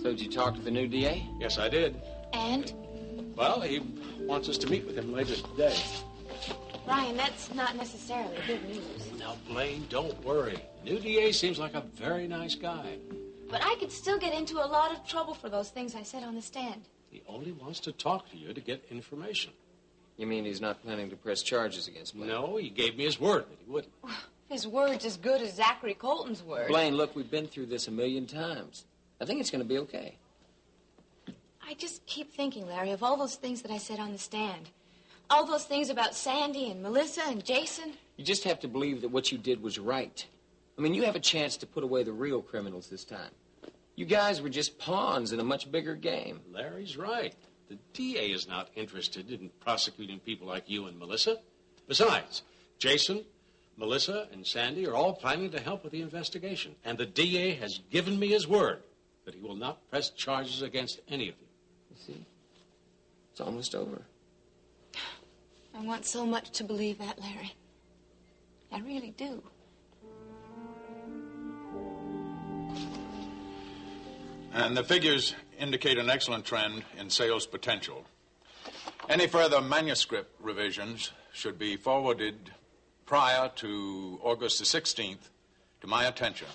So did you talk to the new DA? Yes, I did. And? Well, he wants us to meet with him later today. Ryan, that's not necessarily good news. Now, Blaine, don't worry. The new DA seems like a very nice guy. But I could still get into a lot of trouble for those things I said on the stand. He only wants to talk to you to get information. You mean he's not planning to press charges against Blaine? No, he gave me his word that he wouldn't. His word's as good as Zachary Colton's word. Blaine, look, we've been through this 1,000,000 times. I think it's going to be okay. I just keep thinking, Larry, of all those things that I said on the stand. All those things about Sandy and Melissa and Jason. You just have to believe that what you did was right. I mean, you have a chance to put away the real criminals this time. You guys were just pawns in a much bigger game. Larry's right. The DA is not interested in prosecuting people like you and Melissa. Besides, Jason, Melissa, and Sandy are all planning to help with the investigation. And the DA has given me his word that he will not press charges against any of you. You see? It's almost over. I want so much to believe that, Larry. I really do. And the figures indicate an excellent trend in sales potential. Any further manuscript revisions should be forwarded prior to August the 16th to my attention.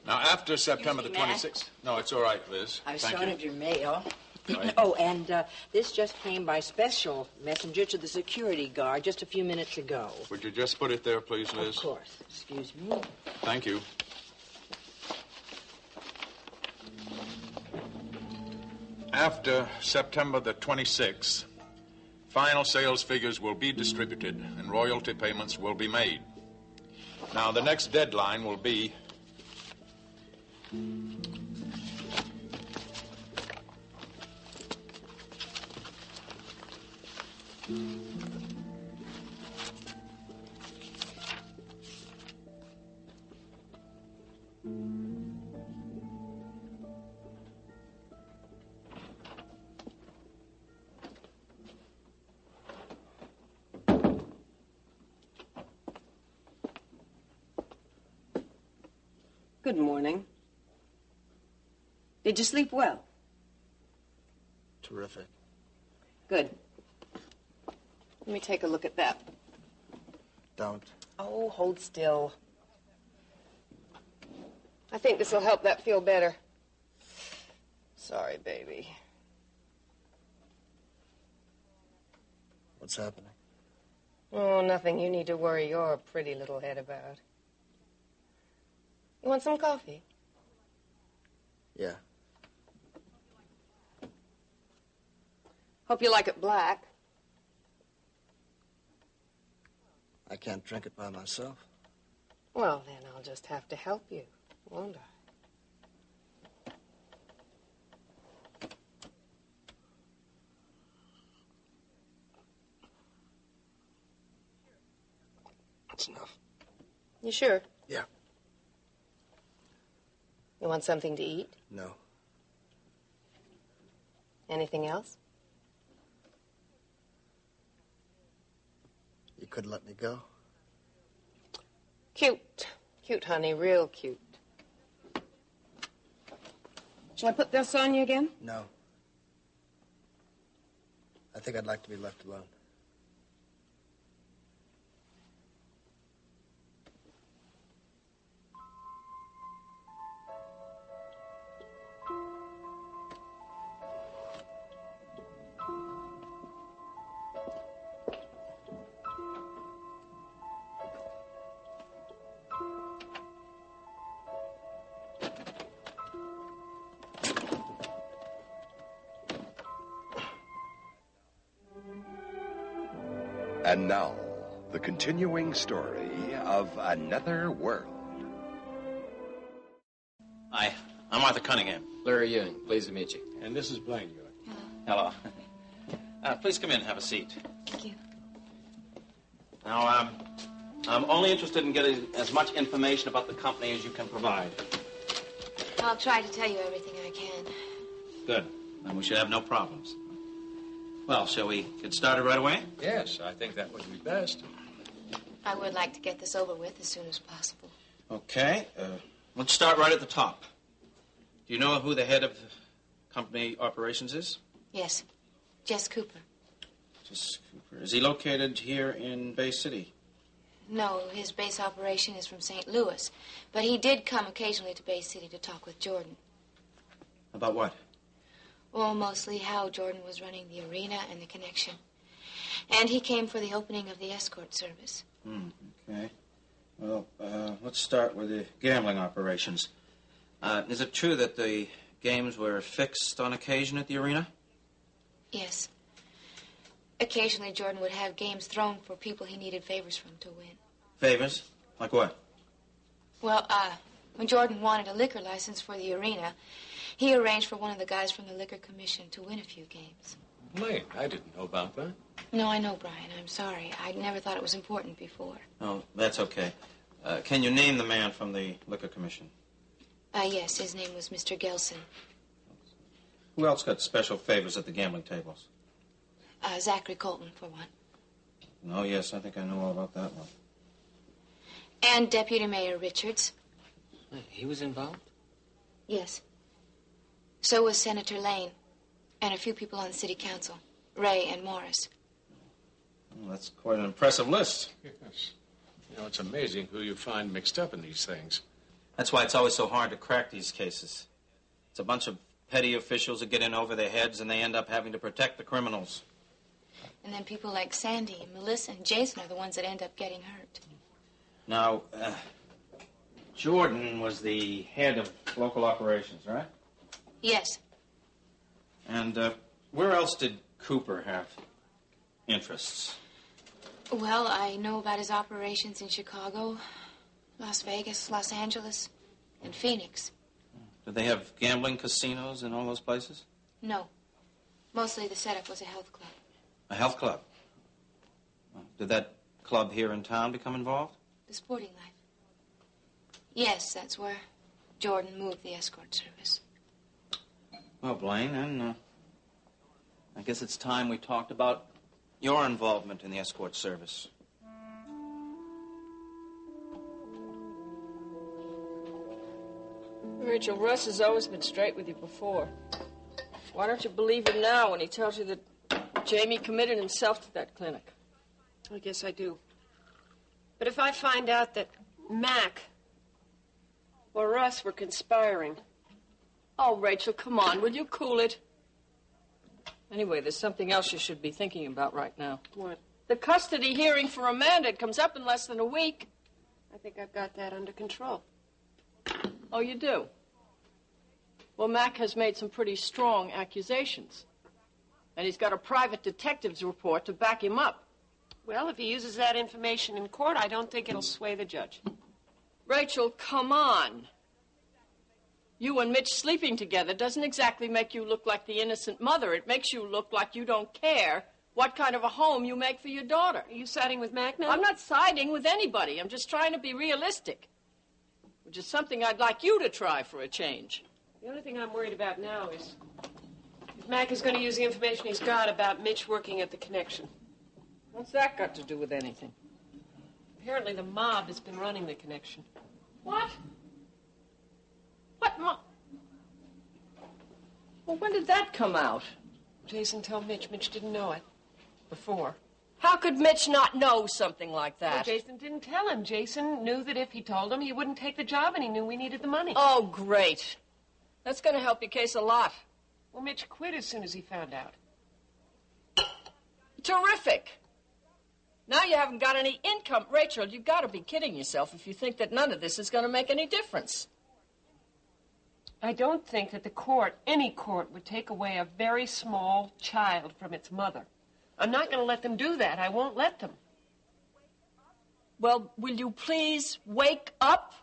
Now, after September the 26th... No, it's all right, Liz. I Thank started you. your mail. Right. Oh, and this just came by special messenger to the security guard just a few minutes ago. Would you just put it there, please, Liz? Of course. Excuse me. Thank you. After September the 26th, final sales figures will be distributed and royalty payments will be made. Now, the next deadline will be... Good morning. Did you sleep well? Terrific. Good. Let me take a look at that. Don't. Oh, hold still. I think this will help that feel better. Sorry, baby. What's happening? Oh, nothing you need to worry your pretty little head about. You want some coffee? Yeah. Hope you like it black. I can't drink it by myself. Well, then I'll just have to help you, won't I? That's enough. You sure? Yeah. You want something to eat? No. Anything else? You could let me go. Cute. Cute, honey. Real cute. Shall I put this on you again? No. I think I'd like to be left alone. And now, the continuing story of Another World. Hi, I'm Arthur Cunningham. Larry Ewing, pleased to meet you. And this is Blaine Ewing. Hello. Please come in and have a seat. Thank you. Now, I'm only interested in getting as much information about the company as you can provide. I'll try to tell you everything I can. Good. Then we should have no problems. Well, shall we get started right away? Yes, I think that would be best. I would like to get this over with as soon as possible. Okay. Let's start right at the top. Do you know who the head of company operations is? Yes, Jess Cooper. Jess Cooper. Is he located here in Bay City? No, his base operation is from St. Louis. But he did come occasionally to Bay City to talk with Jordan. About what? Well, mostly how Jordan was running the arena and the connection. And he came for the opening of the escort service. Okay. Well, let's start with the gambling operations. Is it true that the games were fixed on occasion at the arena? Yes. Occasionally, Jordan would have games thrown for people he needed favors from to win. Favors? Like what? Well, when Jordan wanted a liquor license for the arena, he arranged for one of the guys from the Liquor Commission to win a few games. Blaine, I didn't know about that. No, I know, Brian. I'm sorry. I never thought it was important before. Oh, that's okay. Can you name the man from the Liquor Commission? Yes, his name was Mr. Gelson. Who else got special favors at the gambling tables? Zachary Colton, for one. Oh, yes, I think I know all about that one. And Deputy Mayor Richards. He was involved? Yes. So was Senator Lane. And a few people on the city council. Ray and Morris. Well, that's quite an impressive list. Yes. You know, it's amazing who you find mixed up in these things. That's why it's always so hard to crack these cases. It's a bunch of petty officials that get in over their heads, and they end up having to protect the criminals. And then people like Sandy and Melissa and Jason are the ones that end up getting hurt. Now, Jordan was the head of local operations, right? Yes. And where else did Cooper have interests? Well, I know about his operations in Chicago, Las Vegas, Los Angeles, and Phoenix. Did they have gambling casinos in all those places? No. Mostly the setup was a health club. A health club? Did that club here in town become involved? The sporting life. Yes, that's where Jordan moved the escort service. Well, Blaine, then I guess it's time we talked about your involvement in the escort service. Rachel, Russ has always been straight with you before. Why don't you believe him now when he tells you that Jamie committed himself to that clinic? I guess I do. But if I find out that Mac or Russ were conspiring... Oh, Rachel, come on. Will you cool it? Anyway, there's something else you should be thinking about right now. What? The custody hearing for Amanda. It comes up in less than a week. I think I've got that under control. Oh, you do? Well, Mac has made some pretty strong accusations. And he's got a private detective's report to back him up. Well, if he uses that information in court, I don't think it'll sway the judge. Rachel, come on. You and Mitch sleeping together doesn't exactly make you look like the innocent mother. It makes you look like you don't care what kind of a home you make for your daughter. Are you siding with Mac now? I'm not siding with anybody. I'm just trying to be realistic, which is something I'd like you to try for a change. The only thing I'm worried about now is if Mac is going to use the information he's got about Mitch working at the connection. What's that got to do with anything? Apparently the mob has been running the connection. What? What mob? Well, when did that come out? Jason told Mitch. Mitch didn't know it before. How could Mitch not know something like that? Well, Jason didn't tell him. Jason knew that if he told him, he wouldn't take the job, and he knew we needed the money. Oh, great. That's going to help your case a lot. Well, Mitch quit as soon as he found out. Terrific. Now you haven't got any income. Rachel, you've got to be kidding yourself if you think that none of this is going to make any difference. I don't think that the court, any court, would take away a very small child from its mother. I'm not going to let them do that. I won't let them. Well, will you please wake up?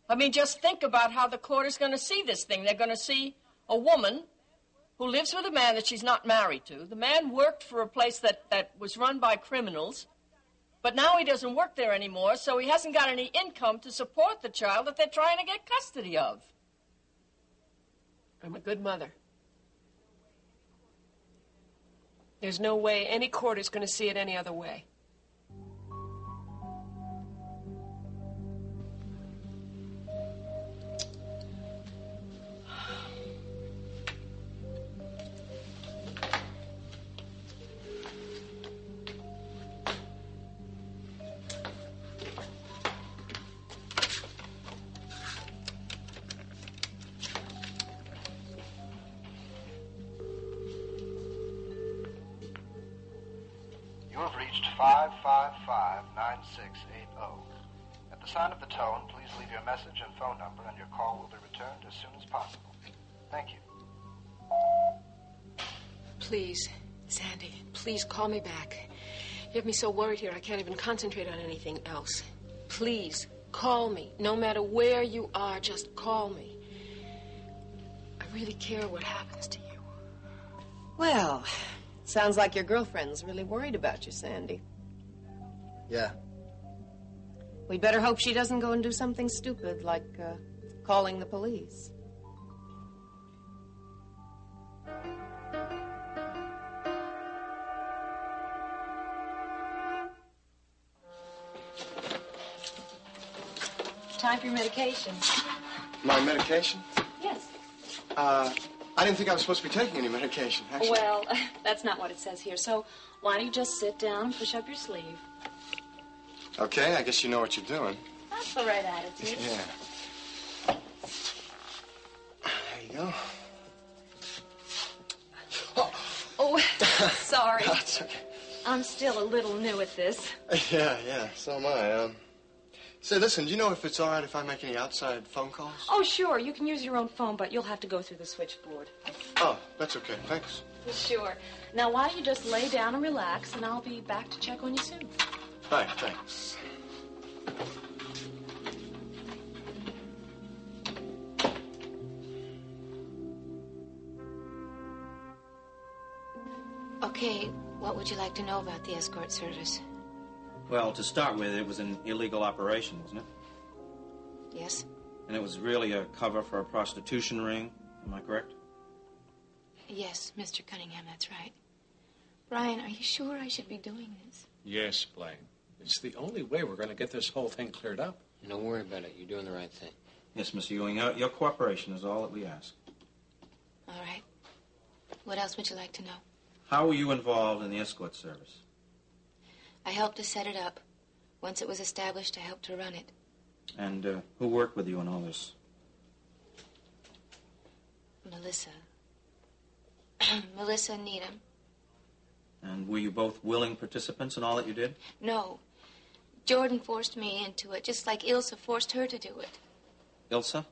I mean, just think about how the court is going to see this thing. They're going to see a woman who lives with a man that she's not married to. The man worked for a place that was run by criminals, but now he doesn't work there anymore, so he hasn't got any income to support the child that they're trying to get custody of. I'm a good mother. There's no way any court is going to see it any other way. have reached 555-9680. At the sound of the tone, please leave your message and phone number, and your call will be returned as soon as possible. Thank you. Please, Sandy, please call me back. You have me so worried here I can't even concentrate on anything else. Please, call me. No matter where you are, just call me. I really care what happens to you. Well, sounds like your girlfriend's really worried about you, Sandy. Yeah. We'd better hope she doesn't go and do something stupid like calling the police. Time for your medication. My medication? Yes. I didn't think I was supposed to be taking any medication, actually. Well, that's not what it says here. So why don't you just sit down and push up your sleeve? Okay, I guess you know what you're doing. That's the right attitude. Yeah. There you go. Oh, sorry. No, it's okay. I'm still a little new at this. Yeah, so am I. Say, listen, do you know if it's all right if I make any outside phone calls? Oh, sure. You can use your own phone, but you'll have to go through the switchboard. Oh, that's okay. Thanks. Sure. Now, why don't you just lay down and relax, and I'll be back to check on you soon. Right, thanks. Okay, what would you like to know about the escort service? Well, to start with, it was an illegal operation, wasn't it? Yes? And it was really a cover for a prostitution ring. Am I correct? Yes, Mr. Cunningham, that's right. Brian, are you sure I should be doing this? Yes, Blaine. It's the only way we're going to get this whole thing cleared up. Don't worry about it. You're doing the right thing. Yes, Mr. Ewing. Your cooperation is all that we ask. All right. What else would you like to know? How were you involved in the escort service? I helped to set it up. Once it was established, I helped to run it. And who worked with you on all this? Melissa. Melissa Needham. And were you both willing participants in all that you did? No. Jordan forced me into it, just like Ilsa forced her to do it. Ilsa?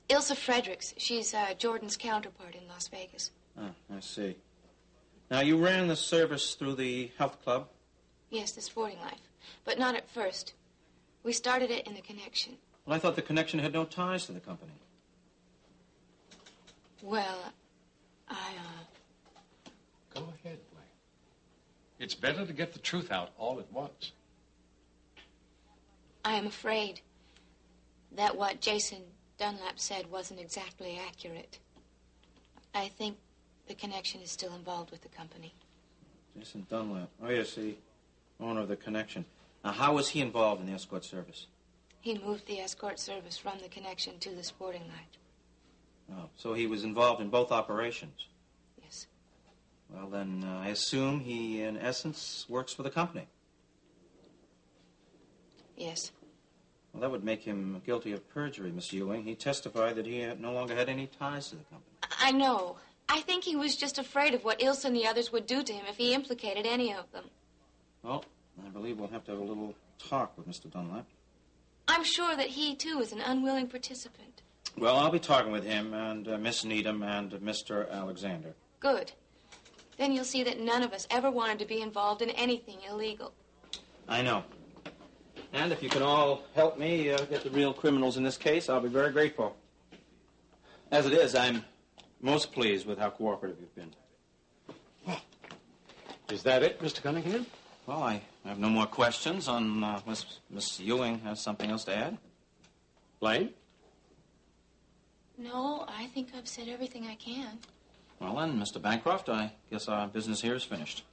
Ilsa Fredericks. She's Jordan's counterpart in Las Vegas. Oh, I see. Now, you ran the service through the health club? Yes, the sporting life. But not at first. We started it in the connection. Well, I thought the connection had no ties to the company. Well, Go ahead, Blaine. It's better to get the truth out all at once. I am afraid that what Jason Dunlap said wasn't exactly accurate. I think the connection is still involved with the company. Jason Dunlap. Oh, yes, the owner of the connection. Now, how was he involved in the escort service? He moved the escort service from the connection to the sporting life. Oh, so he was involved in both operations? Yes. Well, then, I assume he, in essence, works for the company. Yes. Well, that would make him guilty of perjury, Miss Ewing. He testified that he no longer had any ties to the company. I know. I think he was just afraid of what Ilsa and the others would do to him if he implicated any of them. Well, I believe we'll have to have a little talk with Mr. Dunlap. I'm sure that he, too, is an unwilling participant. Well, I'll be talking with him and Miss Needham and Mr. Alexander. Good. Then you'll see that none of us ever wanted to be involved in anything illegal. I know. And if you can all help me get the real criminals in this case, I'll be very grateful. As it is, I'm most pleased with how cooperative you've been. Well, is that it, Mr. Cunningham? Well, I have no more questions unless Miss Ewing has something else to add. Blaine? No, I think I've said everything I can. Well, then, Mr. Bancroft, I guess our business here is finished.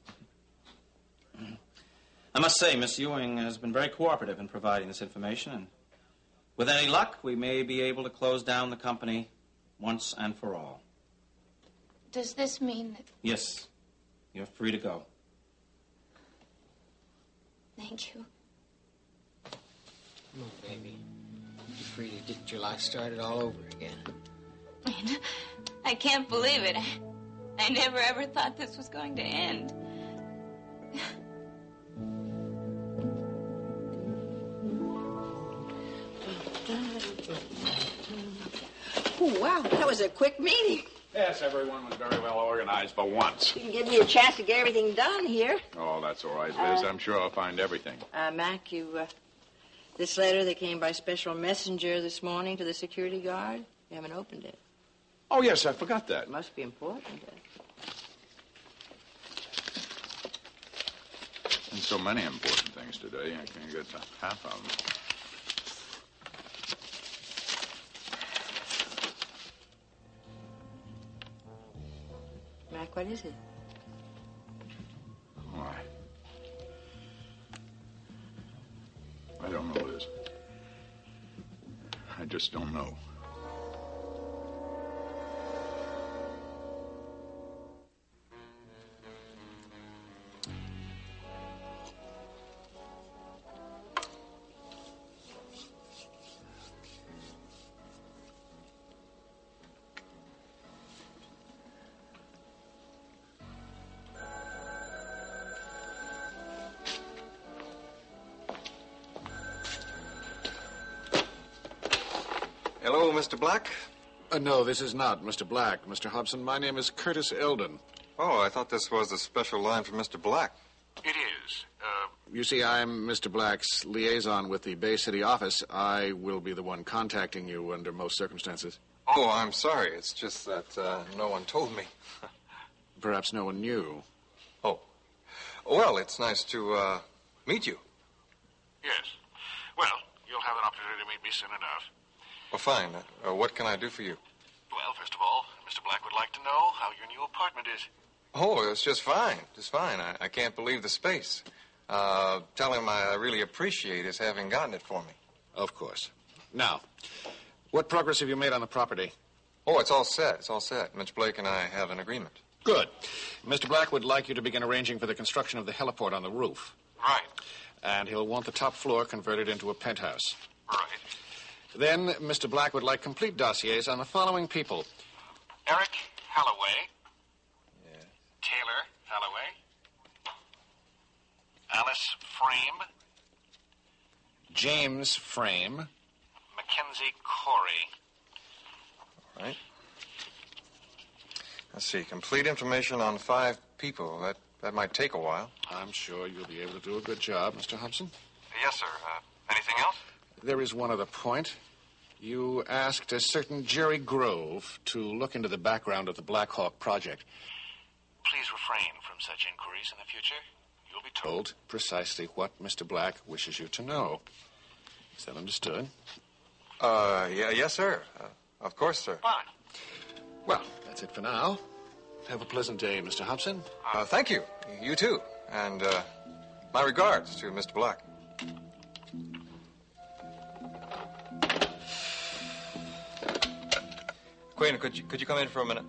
I must say, Miss Ewing has been very cooperative in providing this information, and with any luck, we may be able to close down the company once and for all. Does this mean that... Yes, you're free to go. Thank you. Come on, baby. You're free to get your life started all over again. I can't believe it. I never ever thought this was going to end. Oh, wow, that was a quick meeting. Yes, everyone was very well organized for once. You can give me a chance to get everything done here. Oh, that's all right, Liz. I'm sure I'll find everything. Mac, this letter that came by special messenger this morning to the security guard, you haven't opened it. Oh, yes, I forgot that. It must be important. And so many important things today, I can't get to half of them. Mac, what is it? Why? I don't know, Liz. I just don't know. Hello, Mr. Black? No, this is not Mr. Black, Mr. Hobson. My name is Curtis Eldon. Oh, I thought this was a special line for Mr. Black. It is. You see, I'm Mr. Black's liaison with the Bay City office. I will be the one contacting you under most circumstances. Oh, I'm sorry. It's just that no one told me. Perhaps no one knew. Oh. Well, it's nice to meet you. Yes. Well, you'll have an opportunity to meet me soon enough. Well, fine. What can I do for you? Well, first of all, Mr. Black would like to know how your new apartment is. Oh, it's just fine. Just fine. I can't believe the space. Tell him I really appreciate his having gotten it for me. Of course. Now, what progress have you made on the property? Oh, it's all set. It's all set. Mitch Blake and I have an agreement. Good. Mr. Black would like you to begin arranging for the construction of the heliport on the roof. Right. And he'll want the top floor converted into a penthouse. Right. Then Mr. Black would like complete dossiers on the following people. Eric Halloway. Yeah. Taylor Halloway. Alice Frame. James Frame. Mackenzie Cory. All right. Let's see. Complete information on 5 people. That might take a while. I'm sure you'll be able to do a good job, Mr. Hobson. Yes, sir. Anything else? There is one other point. You asked a certain Jerry Grove to look into the background of the Blackhawk project. Please refrain from such inquiries in the future. You'll be told precisely what Mr. Black wishes you to know. Is that understood? Yes, sir. Of course, sir. Fine. Well, that's it for now. Have a pleasant day, Mr. Hobson. Thank you. You too. And my regards to Mr. Black. Quinn, could you come in for a minute?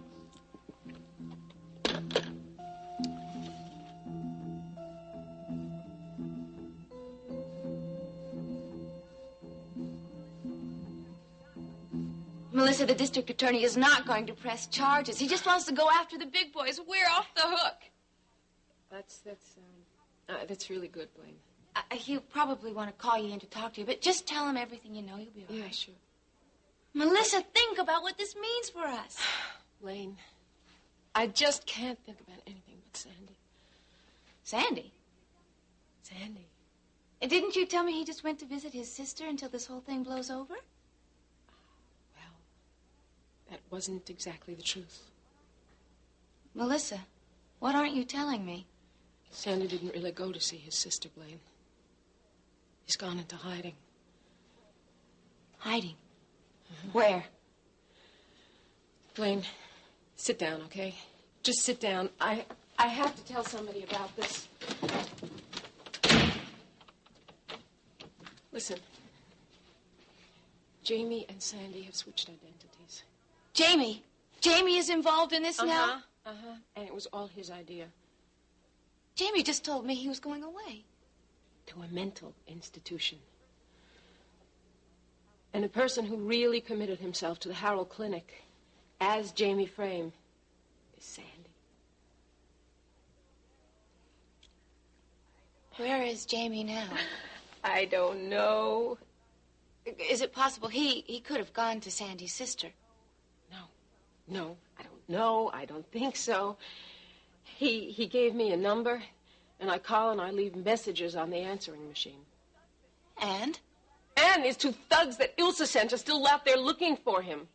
Melissa, the district attorney is not going to press charges. He just wants to go after the big boys. We're off the hook. That's really good, Blaine. He'll probably want to call you in to talk to you, but just tell him everything you know. You'll be all right. Yeah, sure. Melissa, think about what this means for us. Blaine, I just can't think about anything but Sandy. Sandy? Sandy. And didn't you tell me he just went to visit his sister until this whole thing blows over? Well, that wasn't exactly the truth. Melissa, what aren't you telling me? Sandy didn't really go to see his sister, Blaine. He's gone into hiding. Hiding? Where? Blaine, sit down, okay? Just sit down. I have to tell somebody about this. Listen. Jamie and Sandy have switched identities. Jamie? Jamie is involved in this now? And it was all his idea. Jamie just told me he was going away. To a mental institution. And the person who really committed himself to the Harold Clinic as Jamie Frame is Sandy. Where is Jamie now? I don't know. Is it possible he could have gone to Sandy's sister? No, I don't know. I don't think so. He gave me a number, and I call and I leave messages on the answering machine. And? And his two thugs that Ilsa sent are still out there looking for him.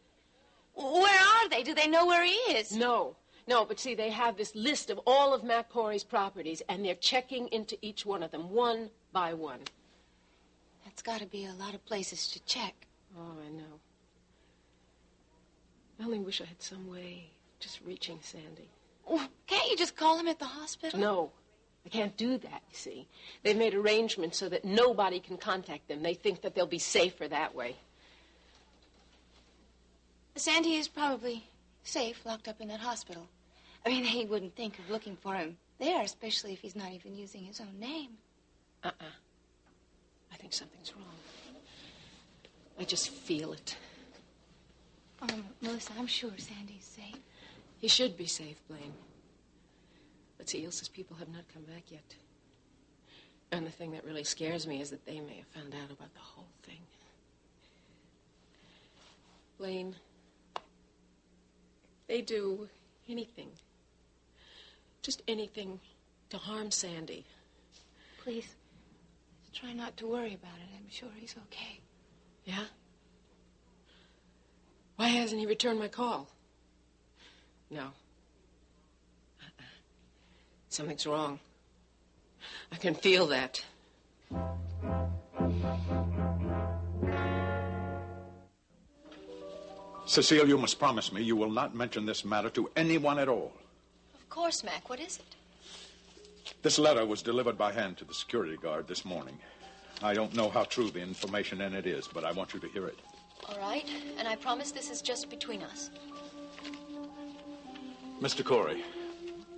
Where are they? Do they know where he is? No, but see, they have this list of all of Mac Cory's properties, and they're checking into each one of them, one by one. That's got to be a lot of places to check. Oh, I know. I only wish I had some way of just reaching Sandy. Well, can't you just call him at the hospital? No, I can't do that, you see. They've made arrangements so that nobody can contact them. They think that they'll be safer that way. Sandy is probably safe, locked up in that hospital. I mean, they wouldn't think of looking for him there, especially if he's not even using his own name. I think something's wrong. I just feel it. Melissa, I'm sure Sandy's safe. He should be safe, Blaine. But see, Ilsa's people have not come back yet. And the thing that really scares me is that they may have found out about the whole thing. Blaine, they do anything, just anything to harm Sandy. Please, try not to worry about it. I'm sure he's okay. Yeah? Why hasn't he returned my call? No. Something's wrong. I can feel that. Cecile, you must promise me you will not mention this matter to anyone at all. Of course, Mac. What is it? This letter was delivered by hand to the security guard this morning. I don't know how true the information in it is, but I want you to hear it. All right, and I promise this is just between us. Mr. Cory,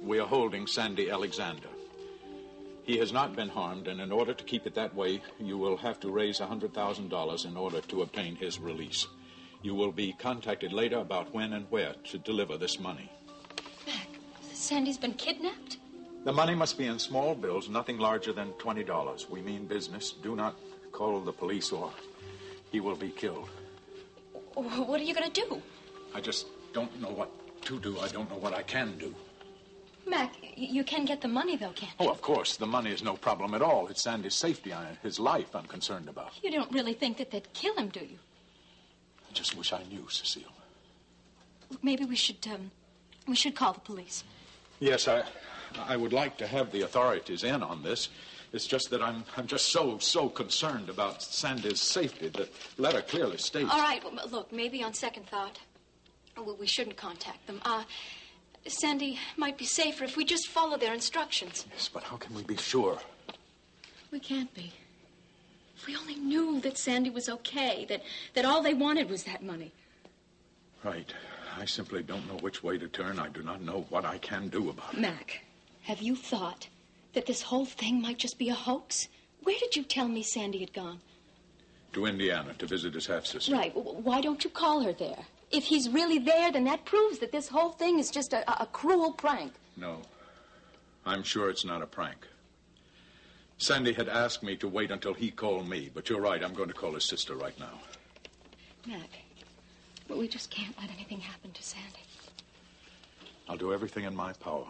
we are holding Sandy Alexander. He has not been harmed, and in order to keep it that way, you will have to raise $100,000 in order to obtain his release. You will be contacted later about when and where to deliver this money. Mac, Sandy's been kidnapped? The money must be in small bills, nothing larger than $20. We mean business. Do not call the police or he will be killed. What are you going to do? I just don't know what to do. I don't know what I can do. Mac, you can get the money, though, can't you? Oh, of course. The money is no problem at all. It's Sandy's safety, his life I'm concerned about. You don't really think that they'd kill him, do you? I just wish I knew, Cecile. Look, maybe we should call the police. Yes, I would like to have the authorities in on this. It's just that I'm just so concerned about Sandy's safety. The letter clearly states... All right, well, look, maybe on second thought, we shouldn't contact them. Sandy might be safer if we just follow their instructions. Yes, but how can we be sure? We can't be. If we only knew that Sandy was okay, that all they wanted was that money. Right. I simply don't know which way to turn. I do not know what I can do about it. Mac, have you thought that this whole thing might just be a hoax? Where did you tell me Sandy had gone? To Indiana to visit his half-sister. Right. Why don't you call her there? If he's really there, then that proves that this whole thing is just a cruel prank. No. I'm sure it's not a prank. Sandy had asked me to wait until he called me, but you're right. I'm going to call his sister right now. Mac, but we just can't let anything happen to Sandy. I'll do everything in my power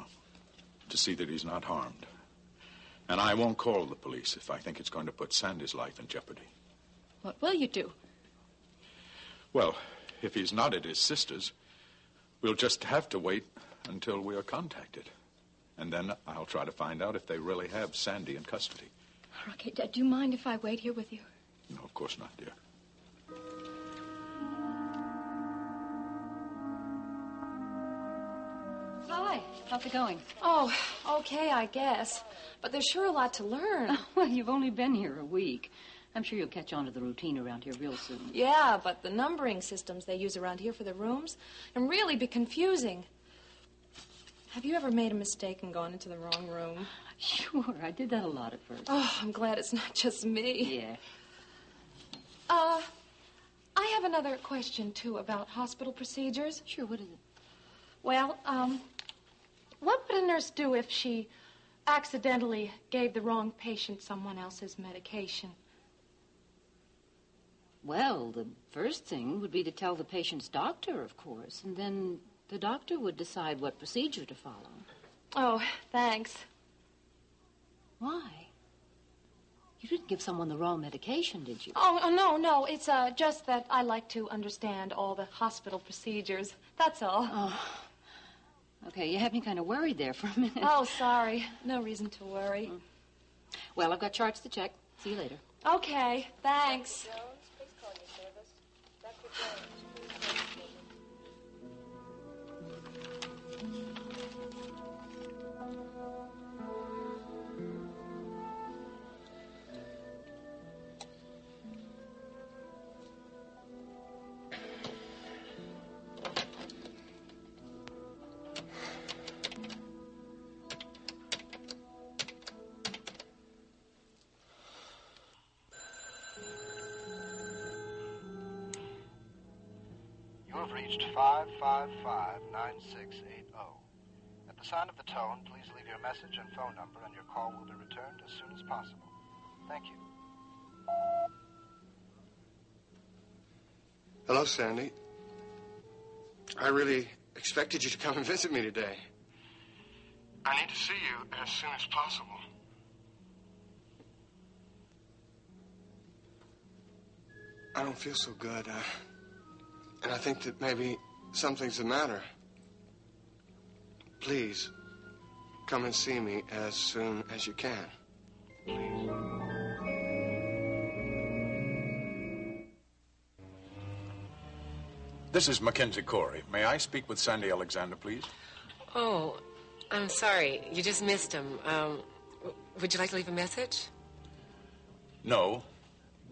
to see that he's not harmed. And I won't call the police if I think it's going to put Sandy's life in jeopardy. What will you do? Well, if he's not at his sister's, we'll just have to wait until we are contacted. And then I'll try to find out if they really have Sandy in custody. Okay, do you mind if I wait here with you? No, of course not, dear. Hi, how's it going? Oh, okay, I guess. But there's sure a lot to learn. Oh, well, you've only been here a week. I'm sure you'll catch on to the routine around here real soon. Yeah, but the numbering systems they use around here for the rooms can really be confusing. Have you ever made a mistake and gone into the wrong room? Sure, I did that a lot at first. Oh, I'm glad it's not just me. Yeah. I have another question, too, about hospital procedures. Sure, what is it? Well, what would a nurse do if she accidentally gave the wrong patient someone else's medication? Well, the first thing would be to tell the patient's doctor, of course, and then The doctor would decide what procedure to follow. Oh, thanks. Why? You didn't give someone the wrong medication, did you? No. It's just that I like to understand all the hospital procedures. That's all. Oh. Okay, you had me kind of worried there for a minute. Oh, sorry. No reason to worry. Well, I've got charts to check. See you later. Okay, thanks. You have reached 555-9680. At the sound of the tone, please leave your message and phone number, and your call will be returned as soon as possible. Thank you. Hello, Sandy. I really expected you to come and visit me today. I need to see you as soon as possible. I don't feel so good. And I think that maybe something's the matter. Please, come and see me as soon as you can. Please. This is Mackenzie Cory. May I speak with Sandy Alexander, please? Oh, I'm sorry. You just missed him. Would you like to leave a message? No.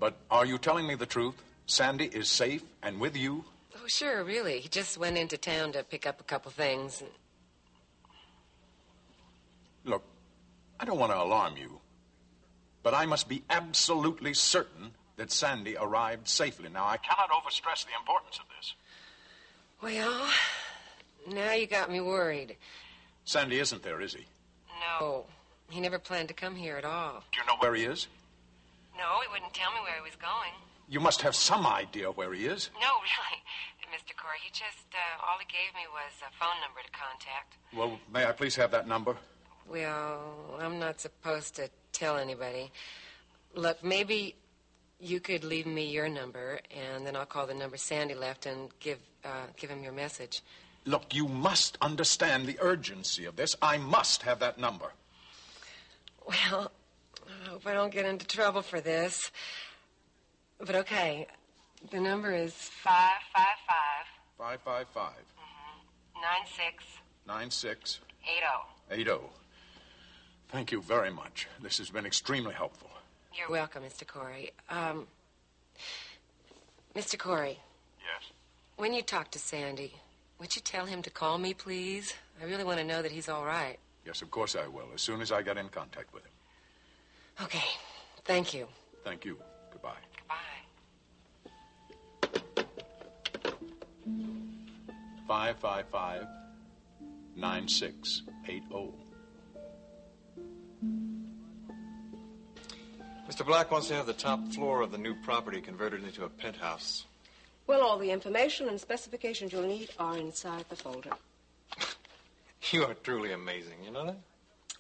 But are you telling me the truth? Sandy is safe and with you? Oh, sure, really. He just went into town to pick up a couple things. Look, I don't want to alarm you, but I must be absolutely certain that Sandy arrived safely. Now, I cannot overstress the importance of this. Well, now you got me worried. Sandy isn't there, is he? No, he never planned to come here at all. Do you know where he is? No, he wouldn't tell me where he was going. You must have some idea where he is. No, really, Mr. Cory. He just, all he gave me was a phone number to contact. Well, may I please have that number? Well, I'm not supposed to tell anybody. Look, maybe you could leave me your number, and then I'll call the number Sandy left and give him your message. Look, you must understand the urgency of this. I must have that number. Well, I hope I don't get into trouble for this. But okay, the number is 555. 555. 96. 80. Thank you very much. This has been extremely helpful. You're welcome, Mr. Cory. Mr. Cory. Yes? When you talk to Sandy, would you tell him to call me, please? I really want to know that he's all right. Yes, of course I will, as soon as I get in contact with him. Okay. Thank you. Thank you. Goodbye. Goodbye. 555-9680. Mr. Black wants to have the top floor of the new property converted into a penthouse. Well, all the information and specifications you'll need are inside the folder. You are truly amazing, you know that?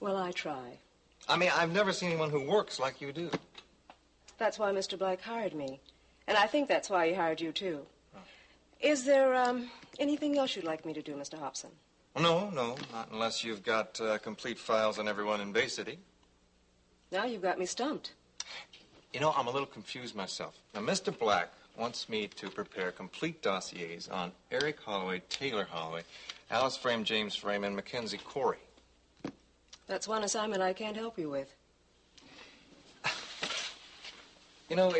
Well, I try. I mean, I've never seen anyone who works like you do. That's why Mr. Black hired me. And I think that's why he hired you, too. Oh. Is there, anything else you'd like me to do, Mr. Hobson? No, not unless you've got complete files on everyone in Bay City. Now you've got me stumped. You know, I'm a little confused myself. Now, Mr. Black wants me to prepare complete dossiers on Eric Holloway, Taylor Holloway, Alice Frame, James Frame, and Mackenzie Cory. That's one assignment I can't help you with. You know,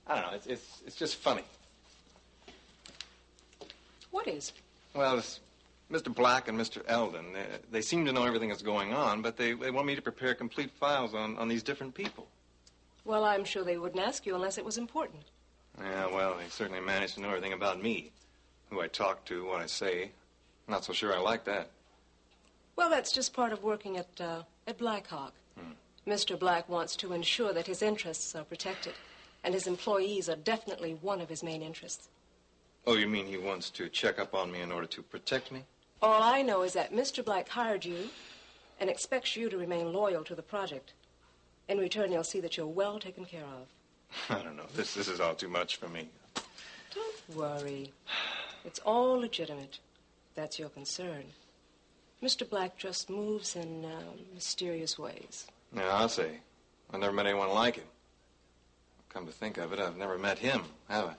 I don't know, it's just funny. What is? Well, it's Mr. Black and Mr. Eldon. They seem to know everything that's going on, but they want me to prepare complete files on these different people. Well, I'm sure they wouldn't ask you unless it was important. Yeah, well, they certainly managed to know everything about me. Who I talk to, what I say. Not so sure I like that. Well, that's just part of working at Blackhawk. Mr. Black wants to ensure that his interests are protected, and his employees are definitely one of his main interests. Oh, you mean he wants to check up on me in order to protect me? All I know is that Mr. Black hired you and expects you to remain loyal to the project. In return, he'll see that you're well taken care of. I don't know. This is all too much for me. Don't worry. It's all legitimate. That's your concern. Mr. Black just moves in mysterious ways. Yeah, I'll say. I've never met anyone like him. Come to think of it, I've never met him, have I?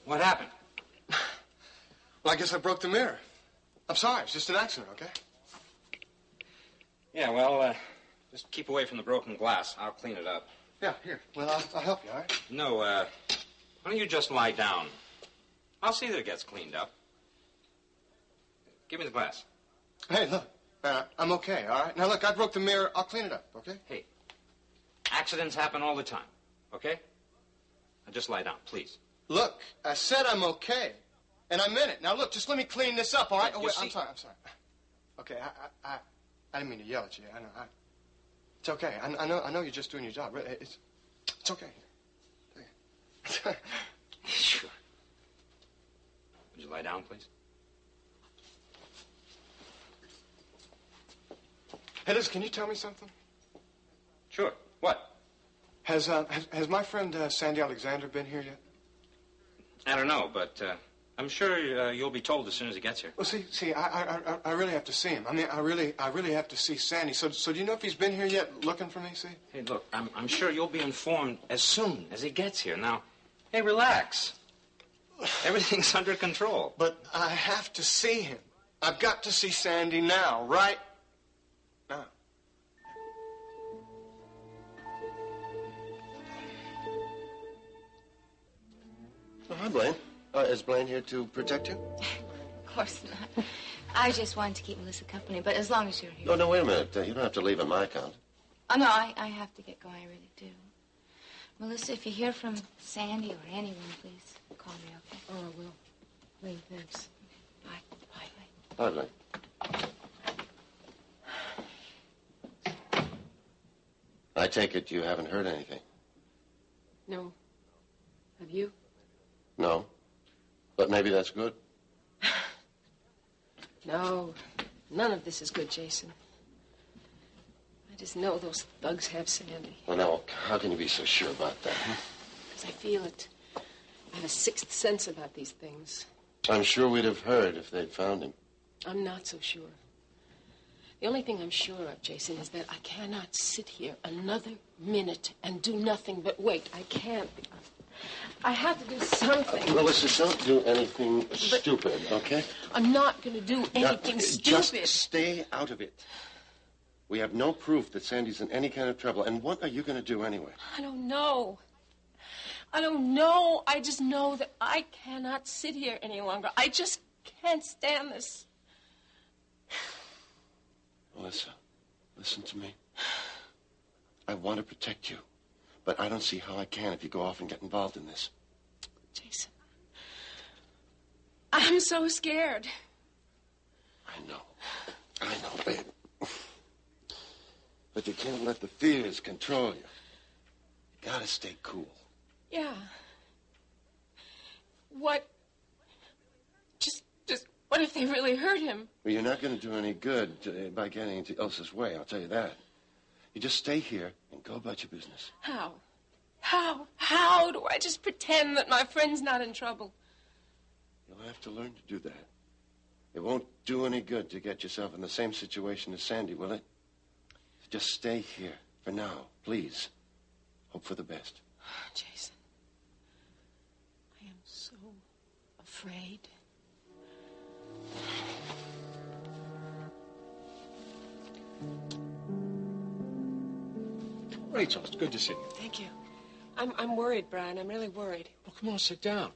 What happened? Well, I guess I broke the mirror. I'm sorry. It's just an accident, okay? Yeah, well, just keep away from the broken glass. I'll clean it up. Yeah, here. Well, I'll help you, all right? No, why don't you just lie down? I'll see that it gets cleaned up. Give me the glass. Hey, look. I'm okay, all right? Now, look, I broke the mirror. I'll clean it up, okay? Hey, accidents happen all the time, okay? Now just lie down, please. Look, I said I'm okay. And I meant it. Now, look, just let me clean this up, all right? Oh, wait, I'm sorry. Okay, I didn't mean to yell at you. I know. It's okay. I know you're just doing your job. It's okay. Sure. Would you lie down, please? Hey, listen, can you tell me something? Sure. What? Has my friend Sandy Alexander been here yet? I don't know, but I'm sure you'll be told as soon as he gets here. Well, see, I really have to see him. I mean, I really have to see Sandy. So do you know if he's been here yet looking for me, see? Hey, look, I'm sure you'll be informed as soon as he gets here. Now, hey, relax. Everything's under control. But I have to see him. I've got to see Sandy now, right now. Oh, hi, Blaine. Is Blaine here to protect you? Of course not. I just wanted to keep Melissa company, but as long as you're here. Oh, no, wait a minute. You don't have to leave on my account. Oh, no, I have to get going. I really do. Melissa, if you hear from Sandy or anyone, please call me, okay? Oh, I will. Blaine, thanks. Bye. Bye, Blaine. I take it you haven't heard anything? No. Have you? No. But maybe that's good. No. None of this is good, Jason. I just know those thugs have Sandy. Well, now, how can you be so sure about that? Because I feel it. I have a sixth sense about these things. I'm sure we'd have heard if they'd found him. I'm not so sure. The only thing I'm sure of, Jason, is that I cannot sit here another minute and do nothing but wait. I can't. I have to do something. Melissa, don't do anything stupid, okay? I'm not going to do anything stupid. Just stay out of it. We have no proof that Sandy's in any kind of trouble. And what are you going to do anyway? I don't know. I just know that I cannot sit here any longer. I just can't stand this. Melissa, listen to me. I want to protect you, but I don't see how I can if you go off and get involved in this. Jason, I'm so scared. I know, babe. But you can't let the fears control you. You gotta stay cool. Yeah. What? Just what if they really hurt him? Well, you're not going to do any good by getting into Ilsa's way, I'll tell you that. You just stay here and go about your business. How? How do I just pretend that my friend's not in trouble? You'll have to learn to do that. It won't do any good to get yourself in the same situation as Sandy, will it? Just stay here for now, please. Hope for the best. Jason, I am so afraid. Rachel, it's good to see you. Thank you. I'm worried, Brian. I'm really worried. Well, come on, sit down.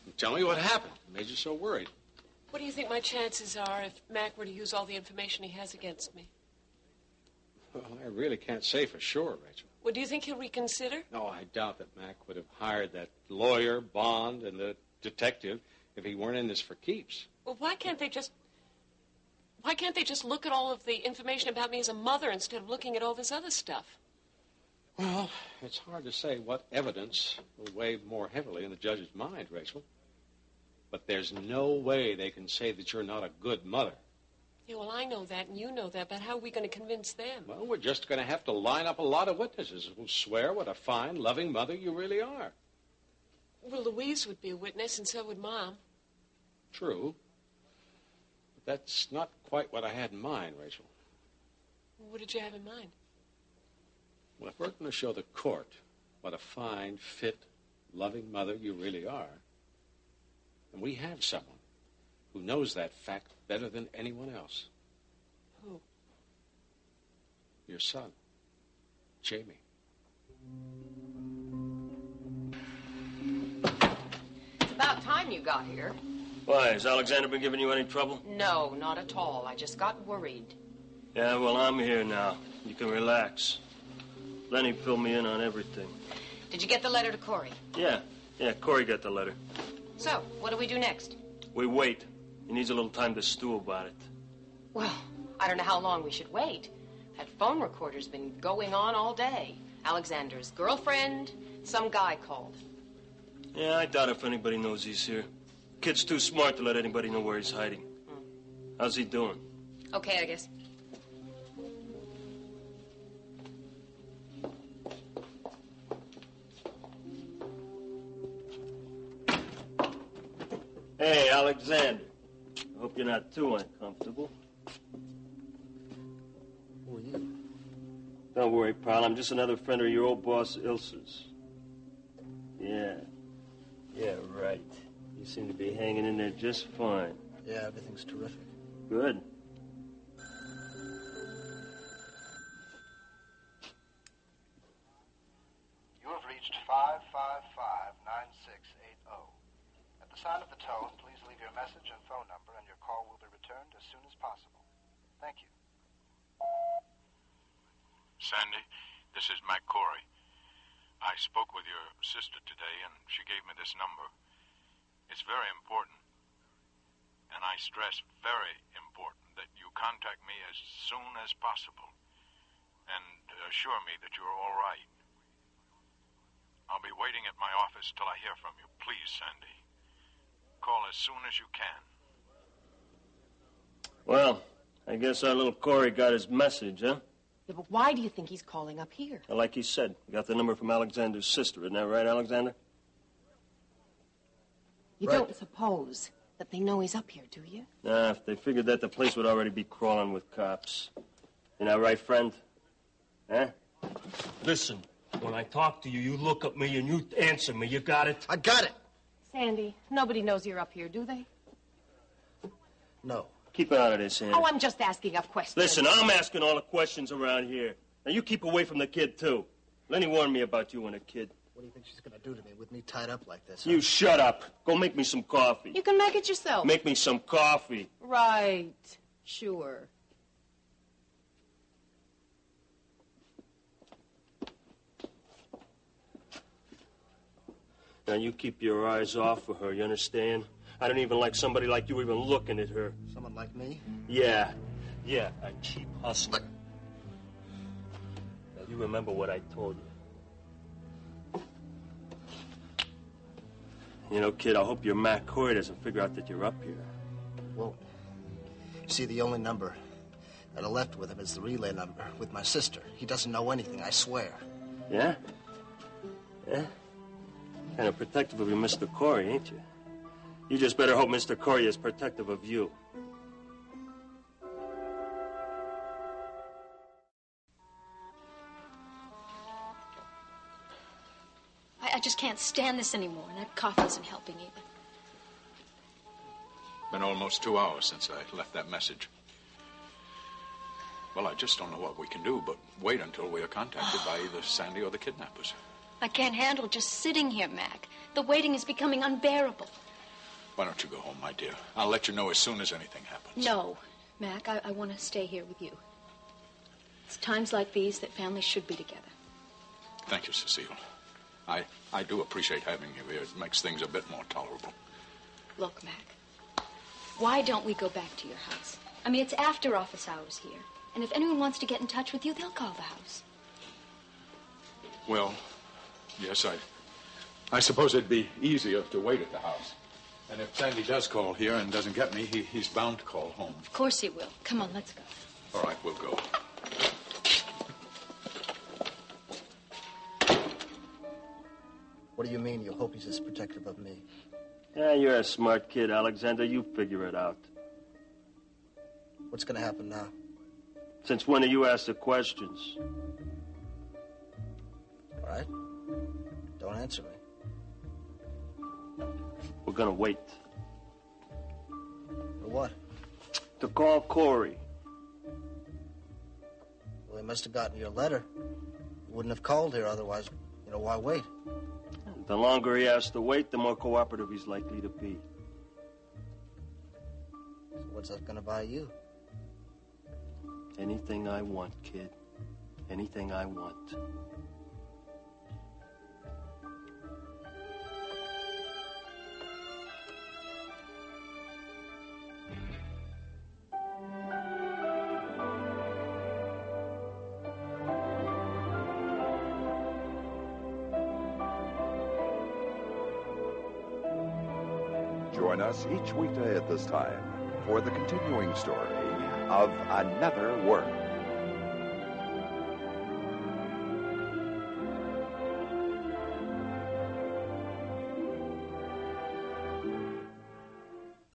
And tell me what happened. What made you so worried? What do you think my chances are if Mac were to use all the information he has against me? Well, I really can't say for sure, Rachel. Well, do you think he'll reconsider? No, I doubt that Mac would have hired that lawyer, Bond, and the detective if he weren't in this for keeps. Well, why can't they just look at all of the information about me as a mother instead of looking at all this other stuff? Well, it's hard to say what evidence will weigh more heavily in the judge's mind, Rachel. But there's no way they can say that you're not a good mother. Yeah, well, I know that, and you know that, but how are we going to convince them? Well, we're just going to have to line up a lot of witnesses who'll swear what a fine, loving mother you really are. Well, Louise would be a witness, and so would Mom. True. But that's not quite what I had in mind, Rachel. What did you have in mind? Well, if we're going to show the court what a fine, fit, loving mother you really are, and we have someone who knows that fact better than anyone else. Who? Your son, Jamie. It's about time you got here. Why, has Alexander been giving you any trouble? No, not at all. I just got worried. Yeah, well, I'm here now. You can relax. Lenny filled me in on everything. Did you get the letter to Cory? Yeah, Cory got the letter. So, what do we do next? We wait. He needs a little time to stew about it. Well, I don't know how long we should wait. That phone recorder's been going on all day. Alexander's girlfriend, some guy called. Yeah, I doubt if anybody knows he's here. Kid's too smart to let anybody know where he's hiding. How's he doing? Okay, I guess. Hey, Alexander. I hope you're not too uncomfortable. Who are you? Don't worry, pal. I'm just another friend of your old boss, Ilsa's. Yeah, right. You seem to be hanging in there just fine. Yeah, everything's terrific. Good. You have reached 555-9680. At the sign of the tone, please leave your message and phone number, and your call will be returned as soon as possible. Thank you. Sandy, this is Mac Cory. I spoke with your sister today, and she gave me this number. It's very important, and I stress very important, that you contact me as soon as possible and assure me that you're all right. I'll be waiting at my office till I hear from you. Please, Sandy. Call as soon as you can. Well, I guess our little Cory got his message, huh? Yeah, but why do you think he's calling up here? Well, like he said, we got the number from Alexander's sister. Isn't that right, Alexander? You don't suppose that they know he's up here, do you? Nah, if they figured that, the place would already be crawling with cops. You know, right, friend? Huh? Listen, when I talk to you, you look at me and you answer me. You got it? I got it. Sandy, nobody knows you're up here, do they? No. Keep out of this, Andy. Oh, I'm just asking a question. Listen, I'm asking all the questions around here. Now, you keep away from the kid, too. Lenny warned me about you and the kid. What do you think she's going to do to me with me tied up like this? You shut up. Go make me some coffee. You can make it yourself. Make me some coffee. Right. Sure. Now, you keep your eyes off of her, you understand? I don't even like somebody like you even looking at her. Someone like me? Yeah, a cheap hustler. Now, you remember what I told you. You know, kid, I hope your Mac Cory doesn't figure out that you're up here. Well, you see, the only number that I left with him is the relay number with my sister. He doesn't know anything, I swear. Yeah? Yeah? Kind of protective of your Mr. Cory, ain't you? You just better hope Mr. Cory is protective of you. I just can't stand this anymore, and that coffee isn't helping either. Been almost 2 hours since I left that message. Well, I just don't know what we can do but wait until we are contacted by either Sandy or the kidnappers. I can't handle just sitting here, Mac. The waiting is becoming unbearable. Why don't you go home, my dear? I'll let you know as soon as anything happens. No, Mac, I want to stay here with you. It's times like these that families should be together. Thank you, Cecile. I do appreciate having you here. It makes things a bit more tolerable. Look, Mac, why don't we go back to your house? I mean, it's after office hours here. And if anyone wants to get in touch with you, they'll call the house. Well, yes, I suppose it'd be easier to wait at the house. And if Sandy does call here and doesn't get me, he's bound to call home. Of course he will. Come on, let's go. All right, we'll go. What do you mean you hope he's as protective of me? Yeah, you're a smart kid, Alexander. You figure it out. What's going to happen now? Since when do you ask the questions? All right. Don't answer me. We're gonna wait. For what? To call Cory. Well, he must have gotten your letter. He wouldn't have called here otherwise. Why wait? The longer he has to wait, the more cooperative he's likely to be. So what's that gonna buy you? Anything I want, kid. Anything I want. Join us each weekday at this time for the continuing story of Another World.